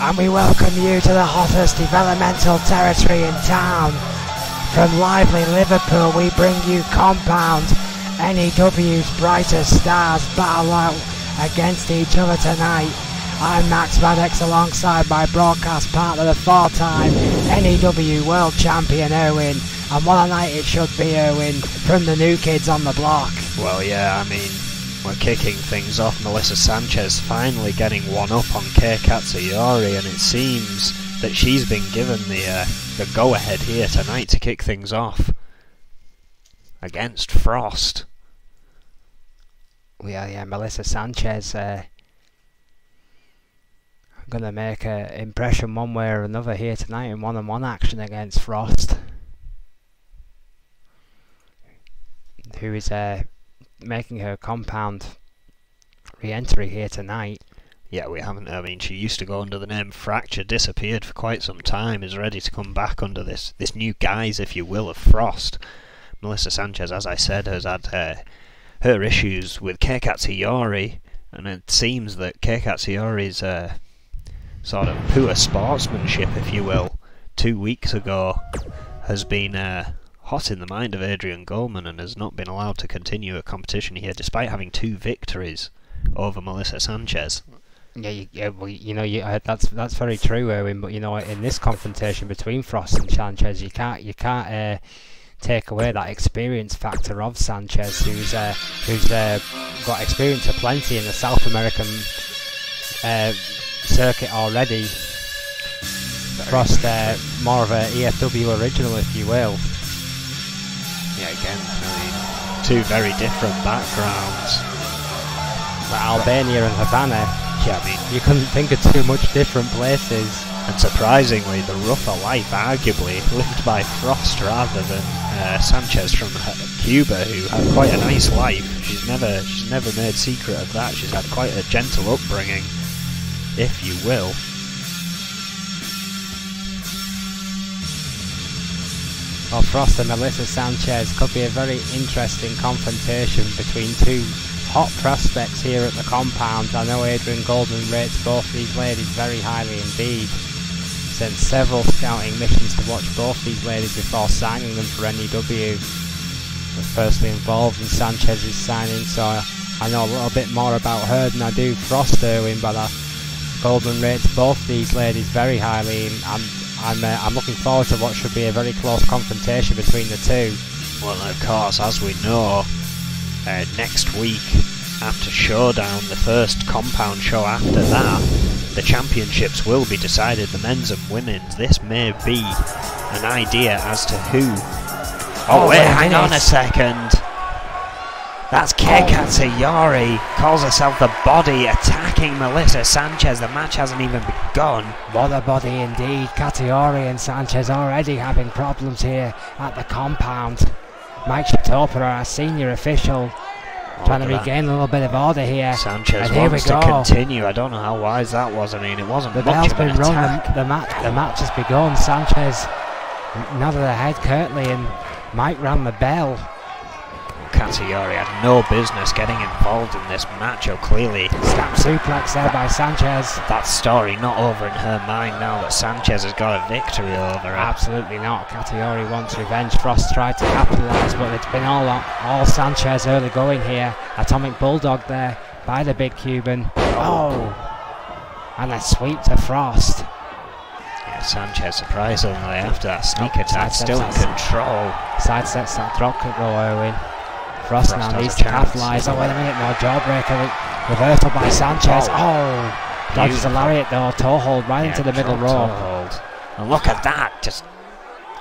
and we welcome you to the hottest developmental territory in town. From lively Liverpool we bring you Compound, NEW's brightest stars battle out against each other tonight. I'm Max Maddox alongside my broadcast partner, the four-time NEW World Champion Owen. And what a night it should be, Owen, from the new kids on the block. Well, yeah, I mean, we're kicking things off. Melissa Sanchez finally getting one up on Kei Katsuyori, and it seems that she's been given the go-ahead here tonight to kick things off against Frost. Well, yeah, Melissa Sanchez going to make an impression one way or another here tonight in one-on-one action against Frost, who is making her Compound re-entry here tonight. Yeah, we haven't. I mean, she used to go under the name Fracture, disappeared for quite some time, is ready to come back under this new guise, if you will, of Frost. Melissa Sanchez, as I said, has had her issues with Kei Katsuyori, and it seems that Kei Katsuyori's sort of poor sportsmanship, if you will, 2 weeks ago has been hot in the mind of Adrian Goldman and has not been allowed to continue a competition here despite having 2 victories over Melissa Sanchez. Yeah, well, you know, that's very true, Owen. But you know, in this confrontation between Frost and Sanchez, you can't take away that experience factor of Sanchez, who's got experience aplenty in the South American circuit already. Frost, more of a EFW original, if you will. Yeah, again, I mean, 2 very different backgrounds. But Albania and Havana, yeah, I mean, you couldn't think of too much different places. And surprisingly, the rougher life, arguably, lived by Frost rather than Sanchez from Cuba, who had quite a nice life. She's never made secret of that. She's had quite a gentle upbringing, if you will. Well, Frost and Melissa Sanchez could be a very interesting confrontation between 2 hot prospects here at the Compound. I know Adrian Goldman rates both these ladies very highly indeed. Sent several scouting missions to watch both these ladies before signing them for NEW. Was personally involved in Sanchez's signing, so I know a little bit more about her than I do Frost, Erwin, but Goldman rates both these ladies very highly, and I'm looking forward to what should be a very close confrontation between the 2. Well, of course, as we know, next week after Showdown, the first Compound show after that, the championships will be decided, the men's and women's. This may be an idea as to who... Oh wait, hang on a second. That's Kei Katsuyori, calls herself the Body, attacking Melissa Sanchez. The match hasn't even begun. What a body indeed. Katsuyori and Sanchez already having problems here at the Compound. Mike Shitopa, our senior official, trying to regain a little bit of order here. Sanchez wants to continue. I don't know how wise that was. I mean, it wasn't much of an attack. The match has begun. Sanchez nodded her head curtly and Mike rang the bell. Katsuyori had no business getting involved in this match. Oh, clearly snap suplex there by Sanchez. That story not over in her mind now that Sanchez has got a victory over her. Absolutely not. Katsuyori wants revenge. Frost tried to capitalise, but it's been all Sanchez early going here. Atomic Bulldog there by the big Cuban. Oh, and a sweep to Frost. Yeah, Sanchez surprisingly after that sneak attack still in control. Sidesteps that drop kick though, Owen. Frost now needs to capitalise. Oh, wait a minute, no jawbreaker. Reversal by Sanchez. Oh, dodges a lariat though, toe hold right into the middle row. And look at that, just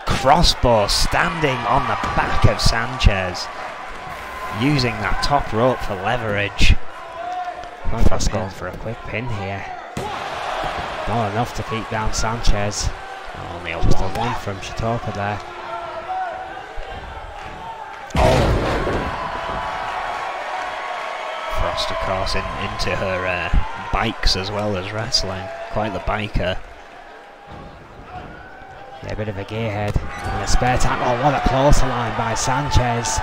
crossbow standing on the back of Sanchez, using that top rope for leverage. Frost going for a quick pin here. Not enough to keep down Sanchez. Only a just a 1 from Shitopa there. Frost, of course, into her bikes as well as wrestling. Quite the biker. Yeah, a bit of a gearhead. And a spare time. Oh, what a close line by Sanchez.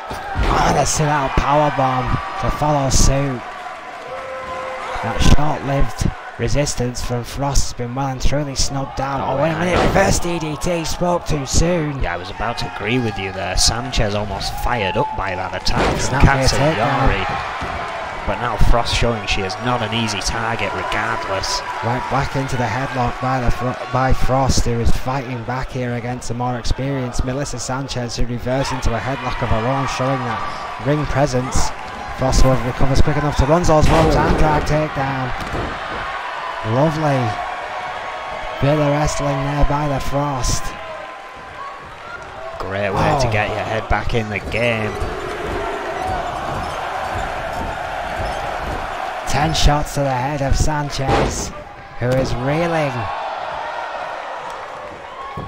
Oh, and a sit-out powerbomb to follow suit. That short-lived resistance from Frost has been well and truly snubbed down. Oh, wait a minute, reverse DDT, spoke too soon. Yeah, I was about to agree with you there. Sanchez almost fired up by that attack It's from not gonna take Katsuyori. But now Frost showing she is not an easy target regardless. Right back into the headlock by Frost, who is fighting back here against a more experienced Melissa Sanchez, who reversed into a headlock of her own, showing that ring presence. Frost, however, recovers quick enough to run those ropes and drag takedown. Lovely bit of wrestling there by the Frost. Great way to get your head back in the game. 10 shots to the head of Sanchez, who is reeling.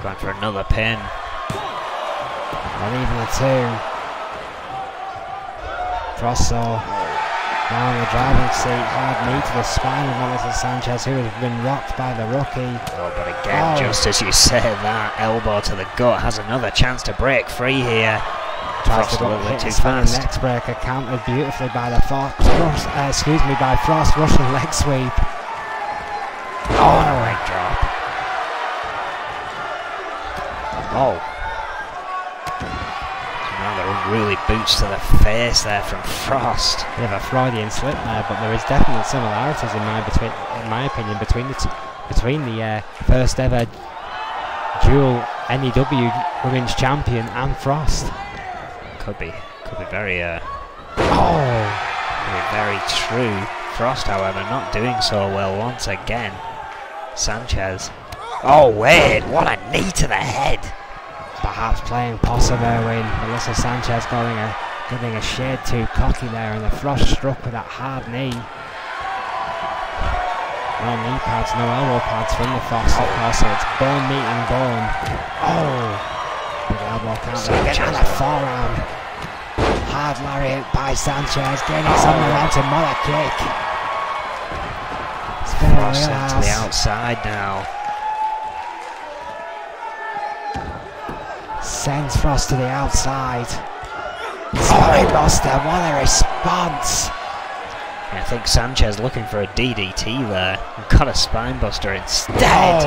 Going for another pin. Not even a 2. Frost saw down the driving seat, hard knee to the spine of Melissa Sanchez, who has been rocked by the rookie. Oh, but again, just as you said, that elbow to the gut has another chance to break free here. Tries to Frost a go little bit hit too his spinning fast. neck breaker, countered beautifully by the Frost, by Frost, Russian leg sweep. Oh, and a leg drop. Oh. Another unruly boots to the face there from Frost. Bit of a Freudian slip there, but there is definite similarities in my opinion between the first ever dual NEW Women's Champion and Frost. Could be very very true. Frost, however, not doing so well once again. Sanchez. Oh wait, what a knee to the head. Perhaps playing possum, Erwin. Melissa Sanchez getting a shade too cocky there, and the Frost struck with that hard knee. No knee pads, no elbow pads from the Frost, of course, so it's bone meeting bone. Oh! Big elbow counter again, and a forearm. Hard lariat by Sanchez, gaining some momentum, what a kick. Spinning Frost sent to the wheelhouse. outside now. Sends Frost to the outside. Spinebuster, what a response! I think Sanchez looking for a DDT there and got a spinebuster instead.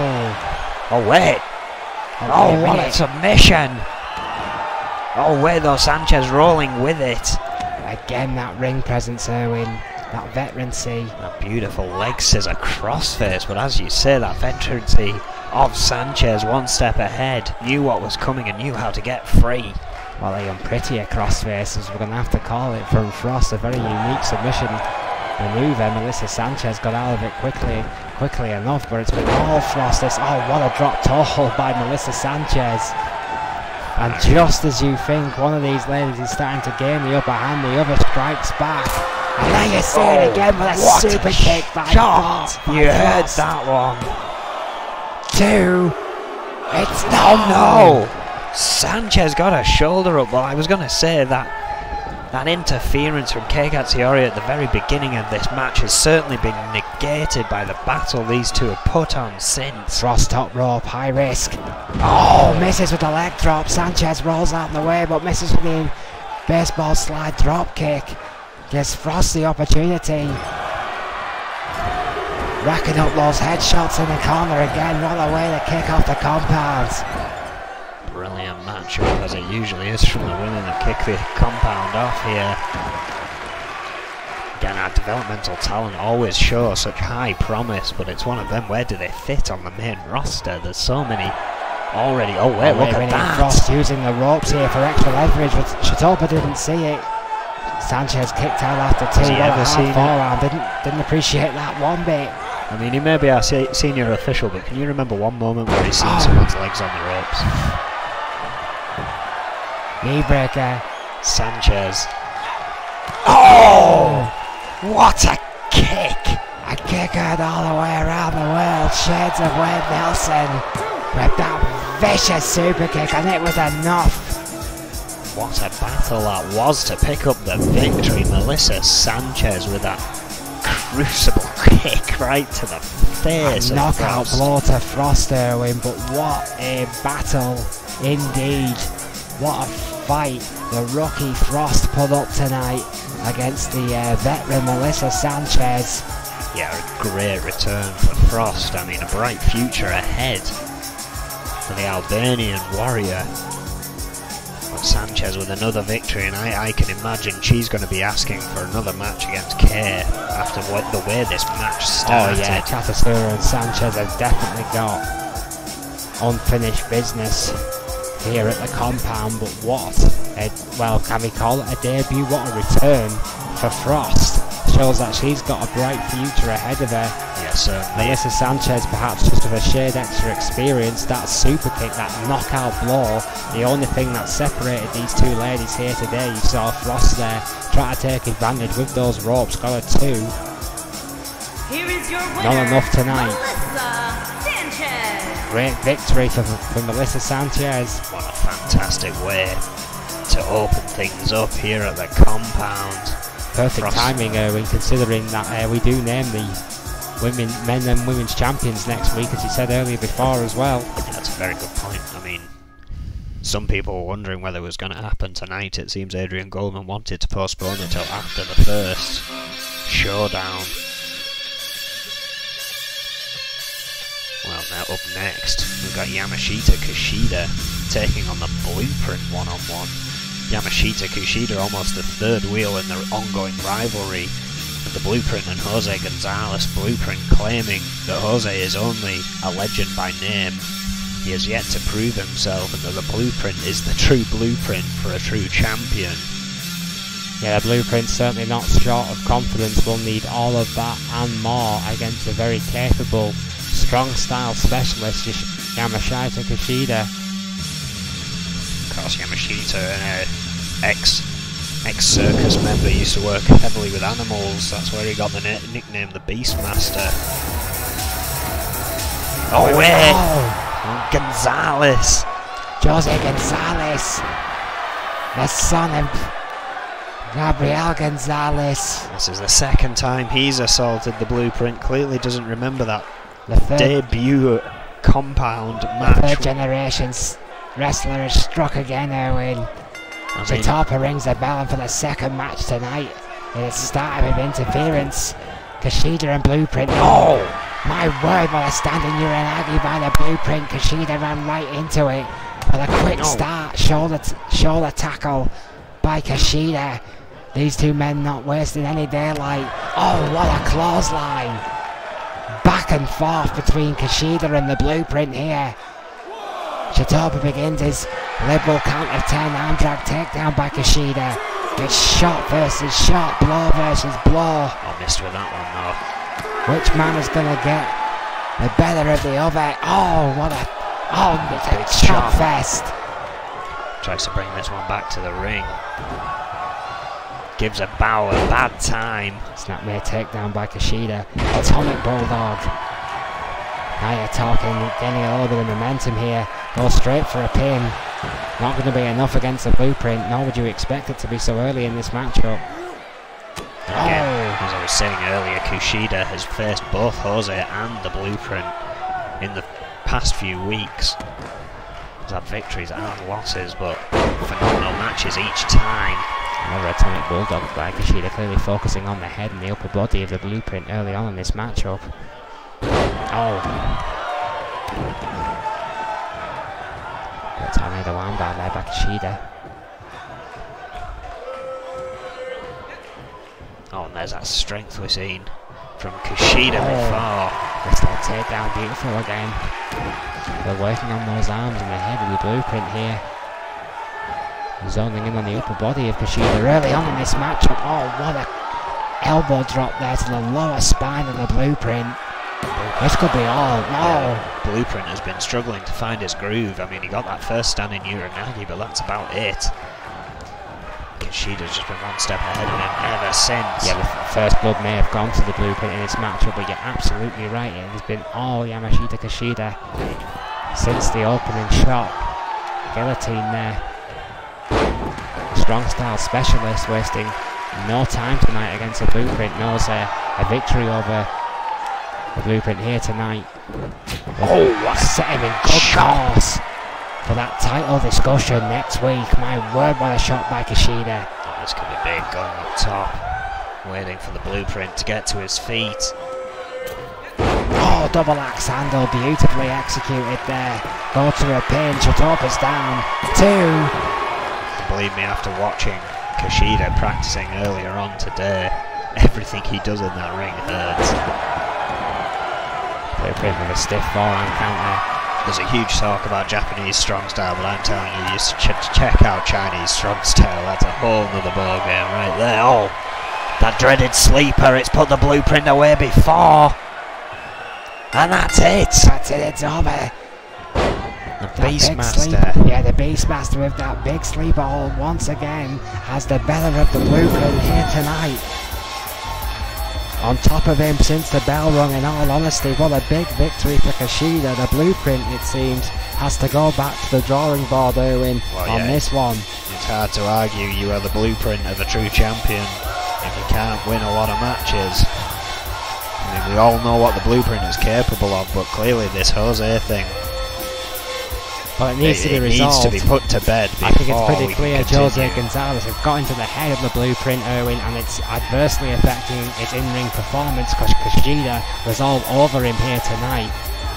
Oh wait! Oh, what a submission! Oh wait though, Sanchez rolling with it. Again, that ring presence, Erwin. That veterancy. A beautiful leg scissor crossface, but as you say, that veterancy of Sanchez one step ahead, knew what was coming and knew how to get free. Well, a unprettier crossface, as we're going to have to call it, from Frost. A very unique submission maneuver. Melissa Sanchez got out of it quickly enough, but it's been all Frost. Oh, what a drop toe hold by Melissa Sanchez. And just as you think one of these ladies is starting to gain the upper hand, the other strikes back. And now you see it again with a super kick by Frost. You heard that one. 2. It's no! Sanchez got her shoulder up. Well, I was going to say that interference from Kei Katsuyori at the very beginning of this match has certainly been negated by the battle these two have put on since. Frost top rope, high risk. Oh, misses with the leg drop. Sanchez rolls out of the way, but misses with the baseball slide drop kick. Gives Frost the opportunity. Racking up those headshots in the corner again. What a way to kick off the compound. Brilliant matchup, as it usually is from the women that kick the compound off here. Again, our developmental talent always shows such high promise, but it's one of them, where do they fit on the main roster? There's so many already. Oh wait, look at that! Frost using the ropes here for extra leverage, but Shatopa didn't see it. Sanchez kicked out after 2. What a hard forearm. Didn't appreciate that one bit. I mean, he may be our senior official, but can you remember one moment where he's seen someone's legs on the ropes? Knee breaker. Sanchez. Oh! What a kick! A kick heard all the way around the world. Shades of Wade Nelson with that vicious super kick, and it was enough. What a battle that was to pick up the victory. Melissa Sanchez with that crucible kick right to the face. A knockout blow to Frost, Erwin, but what a battle indeed. What a fight the rookie Frost put up tonight against the veteran Melissa Sanchez. Yeah, a great return for Frost. I mean, a bright future ahead for the Albanian warrior. But Sanchez with another victory, and I can imagine she's going to be asking for another match against Kay after the way this match started. Oh yeah, Katasura and Sanchez have definitely got unfinished business here at the compound, but well, can we call it a debut? What a return for Frost. Shows that she's got a bright future ahead of her. Yes, certainly. Melissa Sanchez, perhaps just with a shade extra experience, that super kick, that knockout blow, the only thing that separated these two ladies here today. You saw Frost there try to take advantage with those ropes, got her two. Here is your winner, not enough tonight. Melissa Sanchez. Great victory for Melissa Sanchez. What a fantastic way to open things up here at the compound. Perfect Frost. timing, Erwin, considering that we do name the men and women's champions next week, as you said earlier before as well. Yeah, that's a very good point. I mean, some people were wondering whether it was going to happen tonight. It seems Adrian Goldman wanted to postpone it till after the first showdown. Well, now up next, we've got Yamashita Kushida taking on the Blueprint one-on-one. Yamashita Kushida almost the third wheel in their ongoing rivalry, with the Blueprint and Jose Gonzalez. Blueprint claiming that Jose is only a legend by name. He has yet to prove himself, and that the Blueprint is the true blueprint for a true champion. Yeah, the Blueprint's certainly not short of confidence. We'll need all of that and more against a very capable, strong style specialist, Yamashita Kushida. Of course, Yamashita, an ex-circus member, used to work heavily with animals. That's where he got the nickname the Beastmaster. Oh, wait! Oh. Gonzalez! Jose Gonzalez! The son of Gabriel Gonzalez. This is the second time he's assaulted the Blueprint. Clearly doesn't remember that debut compound match. The third generation's wrestler has struck again, Erwin. Chitapa rings the bell for the second match tonight. It started with interference. Kushida and Blueprint. Oh! My word, what a standing Uranagi by the Blueprint. Kushida ran right into it. With a quick start, shoulder tackle by Kushida. These two men not wasting any daylight. Oh, what a clothesline. Back and forth between Kushida and the Blueprint here. Chitopa begins his liberal count of 10 arm drag takedown by Kushida. It's shot versus shot, blow versus blow. I missed with that one though. Which man is going to get the better of the other? Oh, what a... Oh, it's a shot fest. Tries to bring this one back to the ring. Gives a bow a bad time. Snapmare takedown by Kushida. Atomic Bulldog. Now you're talking, getting a little bit of momentum here. Go straight for a pin. Not going to be enough against the Blueprint, nor would you expect it to be so early in this matchup. Again, as I was saying earlier, Kushida has faced both Jose and the Blueprint in the past few weeks. He's had victories and losses, but phenomenal matches each time. Another Atomic Bulldog by Kushida, clearly focusing on the head and the upper body of the Blueprint early on in this matchup. Oh. But tornado armbar there by Kushida. Oh, and there's that strength we've seen from Kushida before. Wrist lock takedown, beautiful again. They're working on those arms and the head of the Blueprint here. Zoning in on the upper body of Kushida early on in this matchup. Oh, what a elbow drop there to the lower spine of the Blueprint. This could be all. No. Blueprint has been struggling to find his groove. I mean, he got that first standing Uranagi, but that's about it. Kushida's just been one step ahead of him ever since. Yeah, the first blood may have gone to the Blueprint in this matchup, but you're absolutely right. It has been all Yamashita Kushida since the opening shot. Guillotine there. Strong style specialist wasting no time tonight against the Blueprint. Knows a victory over the Blueprint here tonight. Oh, what set him in good course for that title discussion next week. My word, what a shot by Kushida. Oh, this could be big, going up top, waiting for the Blueprint to get to his feet. Oh, double axe handle, beautifully executed there. Go to a pin, Chitopa's down. 2. Believe me, after watching Kushida practicing earlier on today, everything he does in that ring hurts. Blueprint with a stiff forehand counter. There's a huge talk about Japanese strong style, but I'm telling you, you check out Chinese strong style. That's a whole nother ball game right there. Oh, that dreaded sleeper. It's put the Blueprint away before. And that's it. That's it, it's over. The Beastmaster. Yeah, the Beastmaster with that big sleeper hold once again has the better of the Blueprint here tonight. On top of him since the bell rung, in all honesty, what a big victory for Kushida. The Blueprint, it seems, has to go back to the drawing board, Erwin, on this one. It's hard to argue you are the blueprint of a true champion if you can't win a lot of matches. I mean, we all know what the Blueprint is capable of, but clearly this Jose thing, but it needs to be resolved. It needs to be put to bed. I think it's pretty clear Jose Gonzalez has got into the head of the Blueprint, Erwin, and it's adversely affecting its in-ring performance because Kushida was all over him here tonight.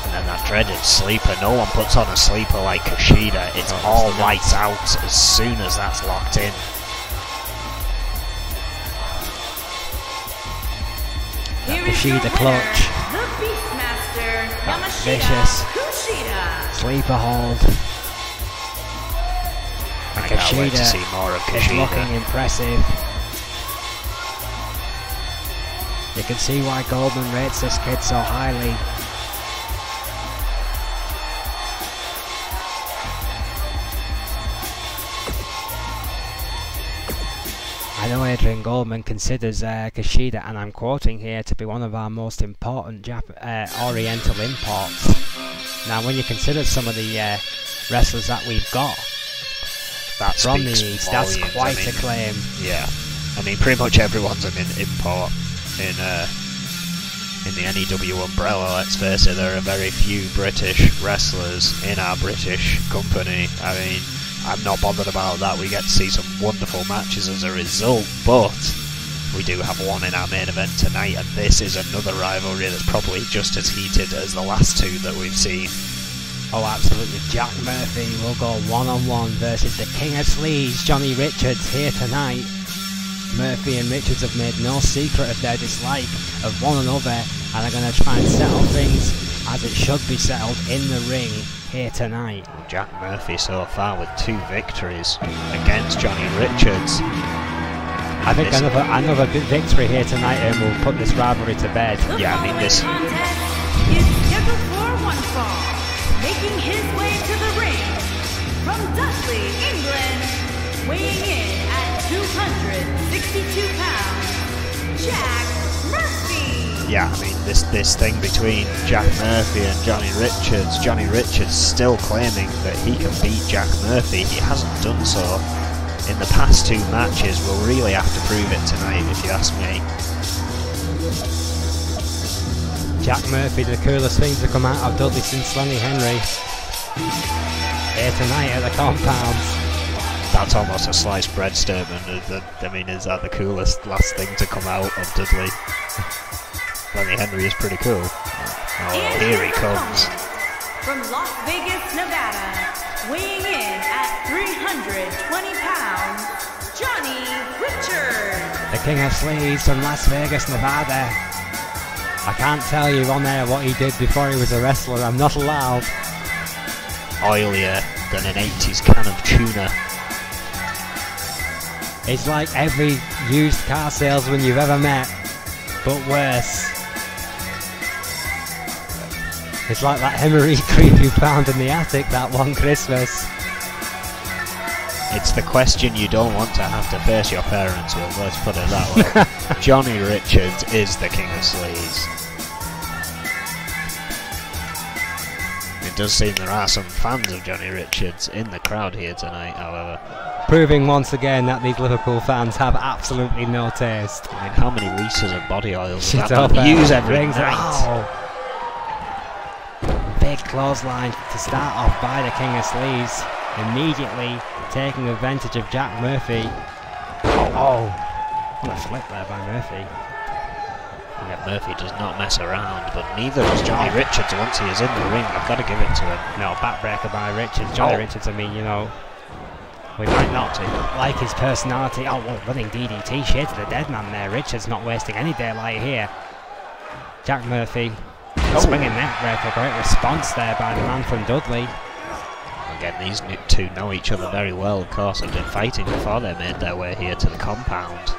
And then that dreaded sleeper. No one puts on a sleeper like Kushida. It's all lights out as soon as that's locked in. Kushida clutch. The Beastmaster, Yamashita Vicious. Kushida. Sleeper hold. And I can't wait to see more of is Kushida. looking impressive. You can see why Goldman rates this kid so highly. I know Adrian Goldman considers Kushida, and I'm quoting here, to be one of our most important Oriental imports. Now, when you consider some of the wrestlers that we've got from the East, that's quite a claim. Yeah, I mean, pretty much everyone's an import in the NEW umbrella. Let's face it, there are very few British wrestlers in our British company. I mean, I'm not bothered about that. We get to see some wonderful matches as a result, but we do have one in our main event tonight, and this is another rivalry that's probably just as heated as the last two that we've seen. Oh, absolutely. Jack Murphy will go one-on-one versus the King of Sleaze, Johnny Richards, here tonight. Murphy and Richards have made no secret of their dislike of one another, and are going to try and settle things as it should be settled in the ring here tonight. Jack Murphy so far with 2 victories against Johnny Richards. I think another big victory here tonight, and we'll put this rivalry to bed. Yeah, I mean, this contest is scheduled for one fall. Making his way to the ring from Dudley, England, weighing in at 262 pounds, Jack Murphy. Yeah, I mean, this thing between Jack Murphy and Johnny Richards. Johnny Richards still claiming that he can beat Jack Murphy. He hasn't done so in the past 2 matches. We'll really have to prove it tonight, if you ask me. Jack Murphy, the coolest thing to come out of Dudley since Lenny Henry. Here tonight at the compound. That's almost a sliced bread statement. I mean, is that the coolest last thing to come out of Dudley? Lenny Henry is pretty cool. Oh, here he comes. From Las Vegas, Nevada, weighing in at 320 pounds, Johnny Richards. The King of Sleaze from Las Vegas, Nevada. I can't tell you on air what he did before he was a wrestler. I'm not allowed. Oilier than an 80s can of tuna. It's like every used car salesman you've ever met, but worse. It's like that hemorrhage cream you found in the attic that one Christmas. It's the question you don't want to have to face your parents with, let's put it that way. Johnny Richards is the King of Sleaze. It does seem there are some fans of Johnny Richards in the crowd here tonight, however. Proving once again that these Liverpool fans have absolutely no taste. I mean, how many litres of body oil does that man use every night? Oh. Big clothesline to start off by the King of Sleaze. Immediately taking advantage of Jack Murphy. Oh, what a flip there by Murphy. Yeah, Murphy does not mess around, but neither does Johnny Richards once he is in the ring. I've got to give it to him. No, backbreaker by Richards. Johnny Richards, I mean, you know, we might not like his personality. Oh, well, running DDT, shade to the dead man there. Richards not wasting any daylight here. Jack Murphy swinging neckbreaker. Great response there by the man from Dudley. Again, these two know each other very well, of course, and been fighting before they made their way here to the compound.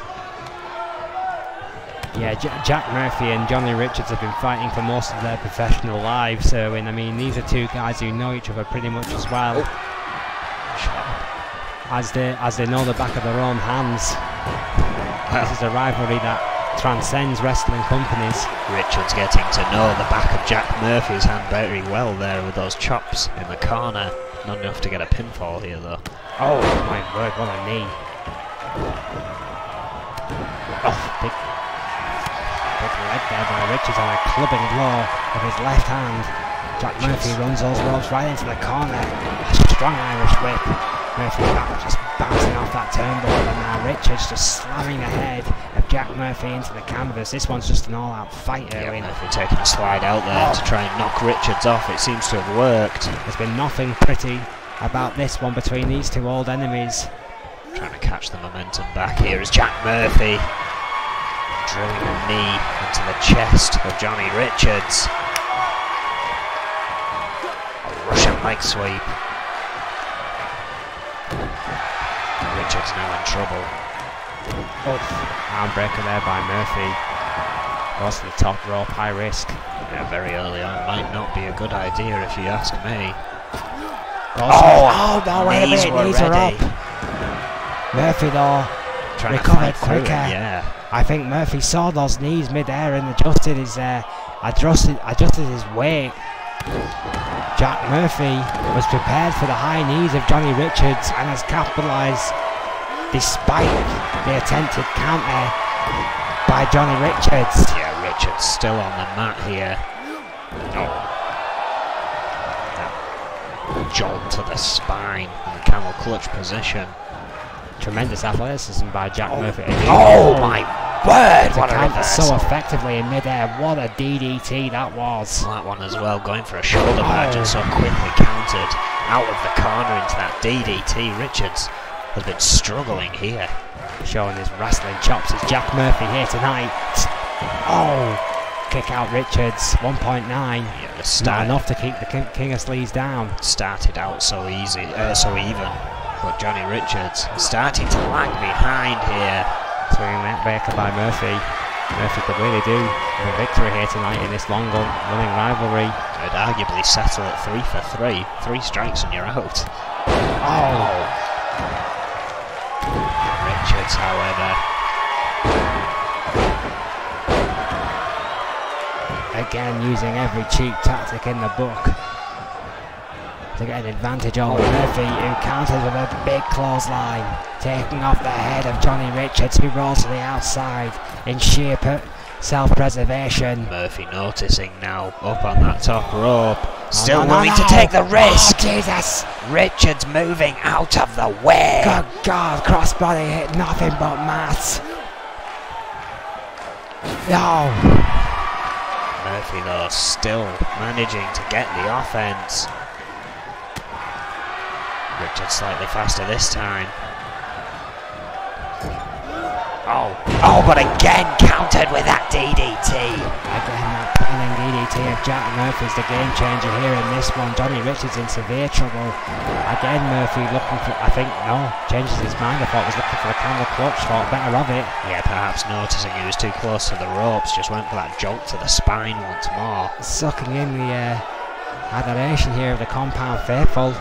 Yeah, Jack Murphy and Johnny Richards have been fighting for most of their professional lives, Erwin. I mean, these are two guys who know each other pretty much as well. As they know the back of their own hands. This is a rivalry that transcends wrestling companies. Richards getting to know the back of Jack Murphy's hand very well there with those chops in the corner. Not enough to get a pinfall here though. Oh my word, what a knee. Oh, big leg there by Richards on a clubbing blow of his left hand. Jack Murphy runs those ropes right into the corner. Strong Irish whip. Murphy back just bouncing off that turnbuckle, and now Richards just slamming the head of Jack Murphy into the canvas. This one's just an all-out fight, Erwin. Murphy taking a slide out there to try and knock Richards off. It seems to have worked. There's been nothing pretty about this one between these two old enemies. Trying to catch the momentum back here is Jack Murphy. Drilling a knee into the chest of Johnny Richards. A Russian leg sweep. Richards now in trouble. Armbreaker there by Murphy. Goes to the top rope, high risk. Yeah, very early on. Might not be a good idea if you ask me. No, wait a minute, knees are up. Murphy though, recovered quicker. Yeah. I think Murphy saw those knees mid-air and adjusted his weight. Jack Murphy was prepared for the high knees of Johnny Richards and has capitalised despite the attempted counter by Johnny Richards. Yeah, Richards still on the mat here. That jolt to the spine in the camel clutch position. Tremendous athleticism by Jack Murphy. Oh my word! What a reversal. So effectively in mid-air. What a DDT that was. That one as well, going for a shoulder badge and so quickly countered out of the corner into that DDT. Richards has been struggling here. Showing his wrestling chops is Jack Murphy here tonight. Kick out Richards, 1.9. Yeah, not enough to keep the King of Sleaze down. Started out so easy, so even. But Johnny Richards starting to lag behind here. Swinging that breaker by Murphy. Murphy could really do a victory here tonight in this long-running rivalry. Could arguably settle at 3 for 3. 3 strikes and you're out. Richards, however, again using every cheap tactic in the book to get an advantage over Murphy, who counters with a big clothesline, taking off the head of Johnny Richards, who rolls to the outside in sheer self-preservation. Murphy noticing now up on that top rope, still willing to take the risk. Oh Jesus! Richards moving out of the way. Good God, crossbody hit nothing but mat. Murphy though still managing to get the offense. Richards slightly faster this time. But again countered with that DDT. Again, that pinning DDT of Jack Murphy's the game changer here in this one. Johnny Richards in severe trouble. Again, Murphy looking for, changes his mind. I thought was looking for the camel clutch, thought better of it. Yeah, perhaps noticing he was too close to the ropes, just went for that jolt to the spine once more. Sucking in the adoration here of the compound faithful.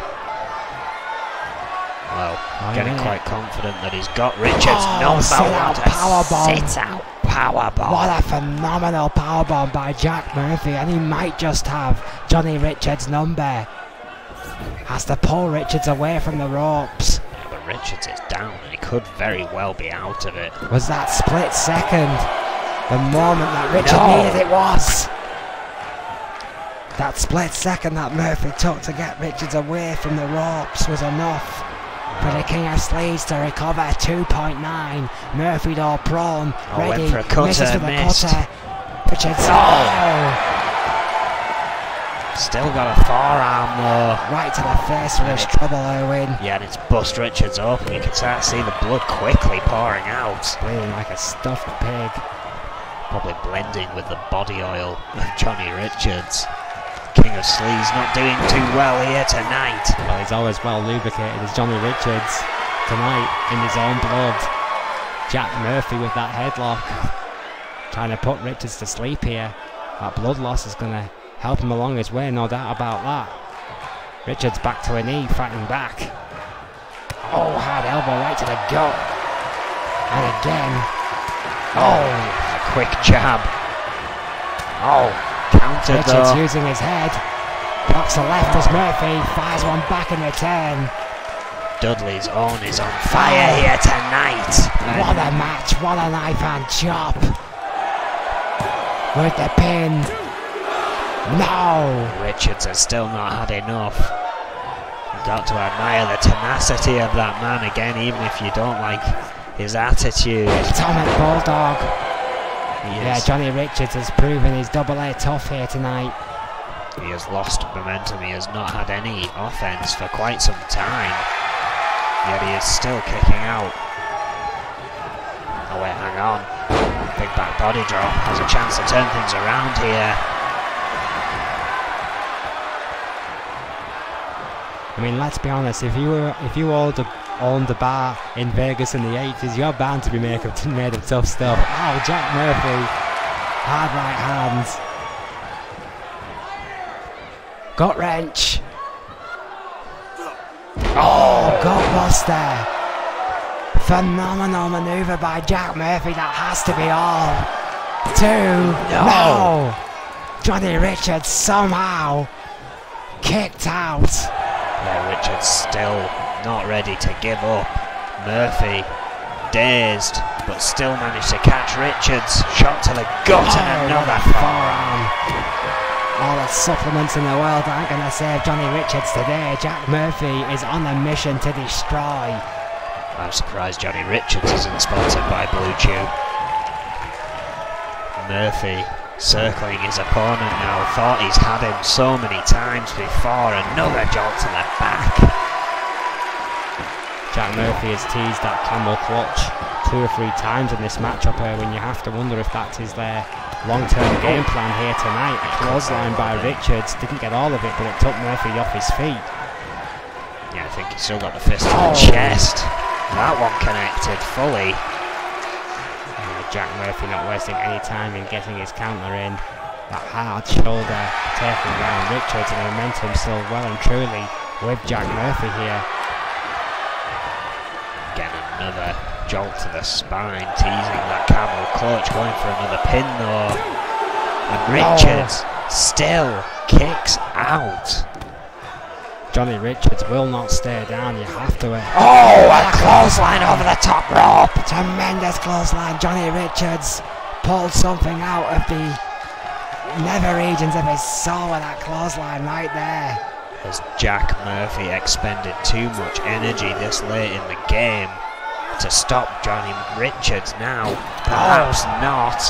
Well, getting quite confident that he's got Richards' number. Sit-out powerbomb. Sit-out powerbomb. What a phenomenal powerbomb by Jack Murphy, and he might just have Johnny Richards' number. Has to pull Richards away from the ropes. Yeah, but Richards is down, and he could very well be out of it. Was that split second the moment that Richards needed it was? That split second that Murphy took to get Richards away from the ropes was enough for the King of Sleaze to recover. 2.9. Murphy though prone, ready, went for a cutter, misses with a cutter. Richards. Still got a forearm though. Right to the face for his trouble, Owen. Yeah, and it's bust Richards open. You can start to see the blood quickly pouring out. Bleeding like a stuffed pig. Probably blending with the body oil of Johnny Richards. King of Sleaze not doing too well here tonight. Well, he's always well lubricated as Johnny Richards. Tonight, in his own blood. Jack Murphy with that headlock. Trying to put Richards to sleep here. That blood loss is going to help him along his way, no doubt about that. Richards back to a knee, fighting back. Oh, hard elbow right to the gut. And again. A quick jab. Countered Richards though. using his head. Blocks the left as Murphy fires one back in return. Dudley's own is on fire here tonight. What a match, what a knife and chop. With the pin. No! Richards has still not had enough. You've got to admire the tenacity of that man again, even if you don't like his attitude. Atomic Bulldog. He Yeah, Johnny Richards has proven he's double A tough here tonight. He has lost momentum, he has not had any offense for quite some time. Yet he is still kicking out. Oh wait, hang on. Big back body drop, has a chance to turn things around here. I mean, let's be honest, if you owned a bar in Vegas in the 80s, you're bound to be made of tough stuff. Oh, Jack Murphy. Hard right hands. Gut wrench. Oh, gut buster. Phenomenal manoeuvre by Jack Murphy. That has to be all. 2. No. Johnny Richards somehow kicked out. Yeah, Richards still not ready to give up. Murphy dazed, but still managed to catch Richards. Shot to the gut and another forearm. All the supplements in the world aren't going to save Johnny Richards today. Jack Murphy is on a mission to destroy. I'm surprised Johnny Richards isn't sponsored by Blue Chew. Murphy circling his opponent now. Thought he's had him so many times before. Another jolt to the back. Jack Murphy has teased that camel clutch 2 or 3 times in this matchup here, when you have to wonder if that is their long-term game plan here tonight. A clothesline by Richards, didn't get all of it, but it took Murphy off his feet. Yeah, I think he's still got the fist to the chest. That one connected fully. Jack Murphy not wasting any time in getting his counter in. That hard shoulder taking around Richards, and the momentum still well and truly with Jack Murphy here. Again, another jolt to the spine, teasing that camel clutch, going for another pin though. And Richards still kicks out. Johnny Richards will not stay down, you have to. A clothesline over the top rope. Tremendous clothesline. Johnny Richards pulled something out of the nether regions of his soul with that clothesline right there. Has Jack Murphy expended too much energy this late in the game to stop Johnny Richards now? Perhaps not.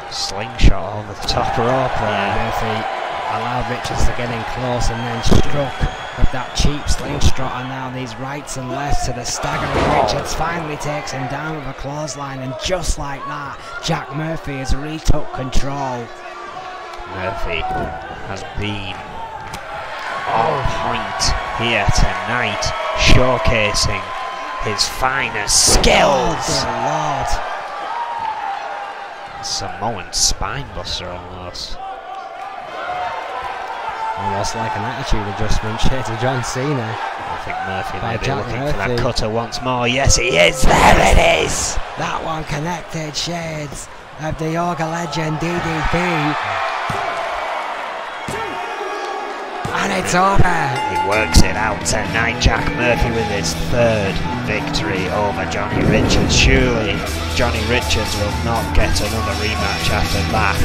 Slingshot over the top rope there. Murphy allowed Richards to get in close and then struck with that cheap slingshot, and now these rights and lefts to the staggering Richards finally takes him down with a clothesline, and just like that, Jack Murphy has retook control. Murphy has been on point here tonight, showcasing his finest skills. Oh, good Lord. Samoan spinebuster almost. Almost like an attitude adjustment, shades of John Cena. I think Murphy By may be Jack looking Murphy. for that cutter once more. Yes, he is. There it is. That one connected, shades of the Yoga legend DDP. And it's over. He works it out tonight, Jack Murphy, with his 3rd victory over Johnny Richards. Surely Johnny Richards will not get another rematch after that.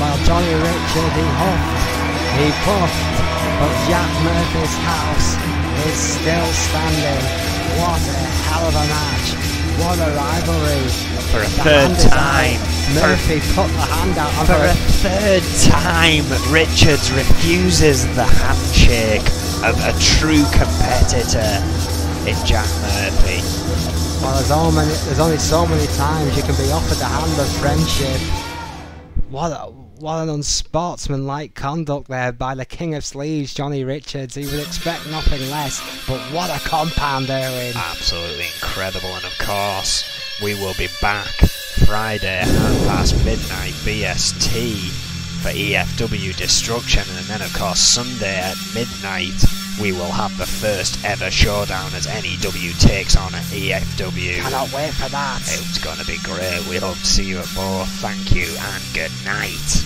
Well, Johnny Richards, he huffed, he puffed, but Jack Murphy's house is still standing. What a hell of a match. What a rivalry. For a The 3rd hand is time. out. Murphy put the hand out on For her. a third time, Richards refuses the handshake of a true competitor in Jack Murphy. Well, there's only so many times you can be offered the hand of friendship. What an unsportsmanlike conduct there by the King of Sleeves, Johnny Richards. He would expect nothing less, but what a compound, Erwin. Absolutely incredible, and of course, we will be back Friday midnight BST for EFW Destruction, and then of course Sunday at midnight we will have the first ever showdown as NEW takes on EFW. Cannot wait for that. It's going to be great. We hope to see you at both. Thank you and good night.